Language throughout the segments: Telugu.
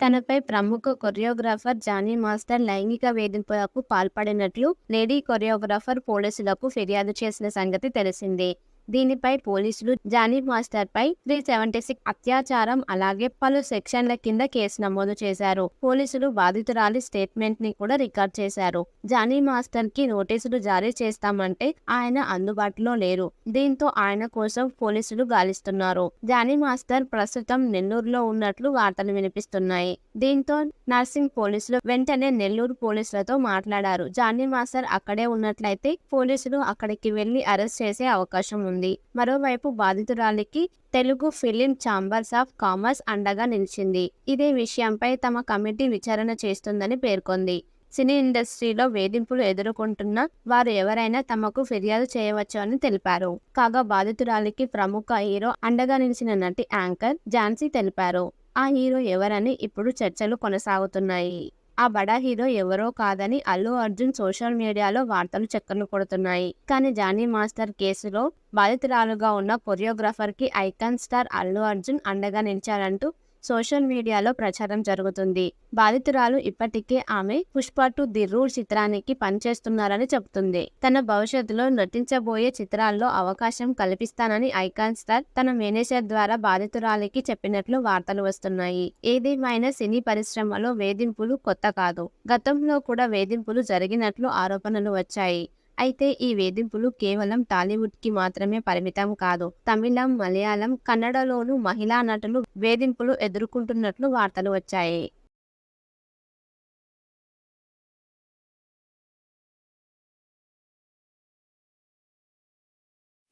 తనపై ప్రముఖ కొరియోగ్రాఫర్ జానీ మాస్టర్ లైంగిక వేధింపులకు పాల్పడినట్లు లేడీ కొరియోగ్రాఫర్ పోలీసులకు ఫిర్యాదు చేసిన సంగతి తెలిసిందే. దీనిపై పోలీసులు జానీ మాస్టర్పై 376 అత్యాచారం అలాగే పలు సెక్షన్ల కింద కేసు నమోదు చేశారు. పోలీసులు బాధితురాలి స్టేట్మెంట్ ని కూడా రికార్డ్ చేశారు. జానీ మాస్టర్ కి నోటీసులు జారీ చేస్తామంటే ఆయన అందుబాటులో లేరు. దీంతో ఆయన కోసం పోలీసులు గాలిస్తున్నారు. జానీ మాస్టర్ ప్రస్తుతం నెల్లూరులో ఉన్నట్లు వార్తలు వినిపిస్తున్నాయి. దీంతో నర్సింగ్ పోలీసులు వెంటనే నెల్లూరు పోలీసులతో మాట్లాడారు. జానీ మాస్టర్ అక్కడే ఉన్నట్లయితే పోలీసులు అక్కడికి వెళ్లి అరెస్ట్ చేసే అవకాశం ఉంది. మరోవైపు బాధితురాలికి Telugu film chambers of commerce అండగా నిలిచింది. ఇదే విషయంపై తమ కమిటీ విచారణ చేస్తుందని పేర్కొంది. సినీ ఇండస్ట్రీలో వేధింపులు ఎదుర్కొంటున్న వారు ఎవరైనా తమకు ఫిర్యాదు చేయవచ్చు అని తెలిపారు. కాగా బాధితురాలికి ప్రముఖ హీరో అండగా నిలిచిన నటి యాంకర్ ఝాన్సీ తెలిపారు. ఆ హీరో ఎవరని ఇప్పుడు చర్చలు కొనసాగుతున్నాయి. ఆ బడా హీరో ఎవరో కాదని అల్లు అర్జున్ సోషల్ మీడియాలో వార్తలు చక్కర్లు కొడుతున్నాయి. కానీ జానీ మాస్టర్ కేసులో బాధితురాలుగా ఉన్న కొరియోగ్రాఫర్ కి ఐకాన్ స్టార్ అల్లు అర్జున్ అండగా నిలిచారంటూ సోషల్ మీడియాలో ప్రచారం జరుగుతుంది. బాధితురాలు ఇప్పటికే ఆమె పుష్ప 2 ది రూల్ చిత్రానికి పనిచేస్తున్నారని చెబుతుంది. తన భవిష్యత్తులో నటించబోయే చిత్రాల్లో అవకాశం కల్పిస్తానని ఐకాన్ స్టార్ తన మేనేజర్ ద్వారా బాధితురాలికి చెప్పినట్లు వార్తలు వస్తున్నాయి. ఏదేమైనా సినీ పరిశ్రమలో వేధింపులు కొత్త కాదు. గతంలో కూడా వేధింపులు జరిగినట్లు ఆరోపణలు వచ్చాయి. అయితే ఈ వేధింపులు కేవలం టాలీవుడ్ కి మాత్రమే పరిమితం కాదు. తమిళం, మలయాళం, కన్నడలోనూ మహిళా నటులు వేధింపులు ఎదుర్కొంటున్నట్లు వార్తలు వచ్చాయి.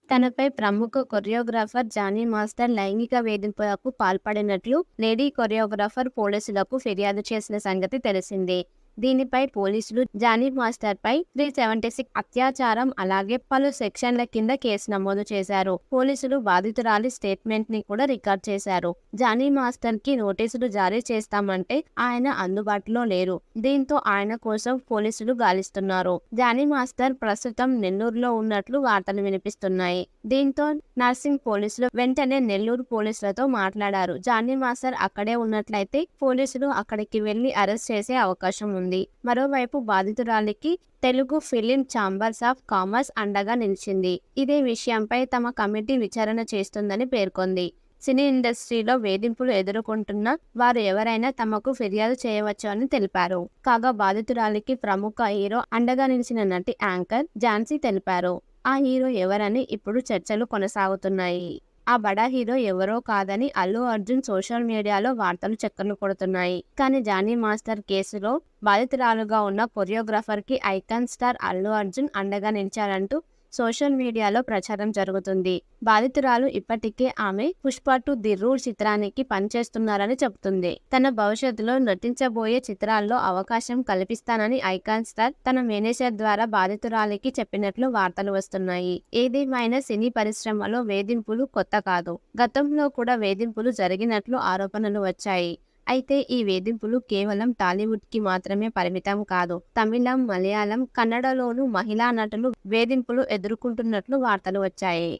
తనపై ప్రముఖ కొరియోగ్రాఫర్ జానీ మాస్టర్ లైంగిక వేధింపులకు పాల్పడినట్లు లేడీ కొరియోగ్రాఫర్ పోలీసులకు ఫిర్యాదు చేసిన సంగతి తెలిసిందే. దీనిపై పోలీసులు జానీ మాస్టర్పై 376 అత్యాచారం అలాగే పలు సెక్షన్ల కింద కేసు నమోదు చేశారు. పోలీసులు బాధితురాలి స్టేట్మెంట్ ని కూడా రికార్డ్ చేశారు. జానీ మాస్టర్ కి నోటీసులు జారీ చేస్తామంటే ఆయన అందుబాటులో లేరు. దీంతో ఆయన కోసం పోలీసులు గాలిస్తున్నారు. జానీ మాస్టర్ ప్రస్తుతం నెల్లూరులో ఉన్నట్లు వార్తలు వినిపిస్తున్నాయి. దీంతో నర్సింగ్ పోలీసులు వెంటనే నెల్లూరు పోలీసులతో మాట్లాడారు. జానీ మాస్టర్ అక్కడే ఉన్నట్లయితే పోలీసులు అక్కడికి వెళ్లి అరెస్ట్ చేసే అవకాశం ఉంది. మరోవైపు బాధితురాలికి Telugu film chambers of commerce అండగా నిలిచింది. ఇదే విషయంపై తమ కమిటీ విచారణ చేస్తుందని పేర్కొంది. సినీ ఇండస్ట్రీలో వేధింపులు ఎదుర్కొంటున్న వారు ఎవరైనా తమకు ఫిర్యాదు చేయవచ్చు అని తెలిపారు. కాగా బాధితురాలికి ప్రముఖ హీరో అండగా నిలిచిన నటి యాంకర్ ఝాన్సీ తెలిపారు. ఆ హీరో ఎవరని ఇప్పుడు చర్చలు కొనసాగుతున్నాయి. ఆ బడా హీరో ఎవరో కాదని అల్లు అర్జున్ సోషల్ మీడియాలో వార్తలు చక్కర్లు కొడుతున్నాయి. కానీ జానీ మాస్టర్ కేసులో బాధితురాలుగా ఉన్న కొరియోగ్రాఫర్ కి ఐకాన్ స్టార్ అల్లు అర్జున్ అండగా నిలిచారంటూ సోషల్ మీడియాలో ప్రచారం జరుగుతుంది. బాధితురాలు ఇప్పటికే ఆమె పుష్ప 2 ది రూల్ చిత్రానికి పనిచేస్తున్నారని చెబుతుంది. తన భవిష్యత్తులో నటించబోయే చిత్రాల్లో అవకాశం కల్పిస్తానని ఐకాన్ స్టార్ తన మేనేజర్ ద్వారా బాధితురాలికి చెప్పినట్లు వార్తలు వస్తున్నాయి. ఏదేమైనా సినీ పరిశ్రమలో వేధింపులు కొత్త కాదు. గతంలో కూడా వేధింపులు జరిగినట్లు ఆరోపణలు వచ్చాయి. అయితే ఈ వేధింపులు కేవలం టాలీవుడ్ కి మాత్రమే పరిమితం కాదు. తమిళం, మలయాళం, కన్నడలోనూ మహిళా నటులు వేధింపులు ఎదుర్కొంటున్నట్లు వార్తలు వచ్చాయి.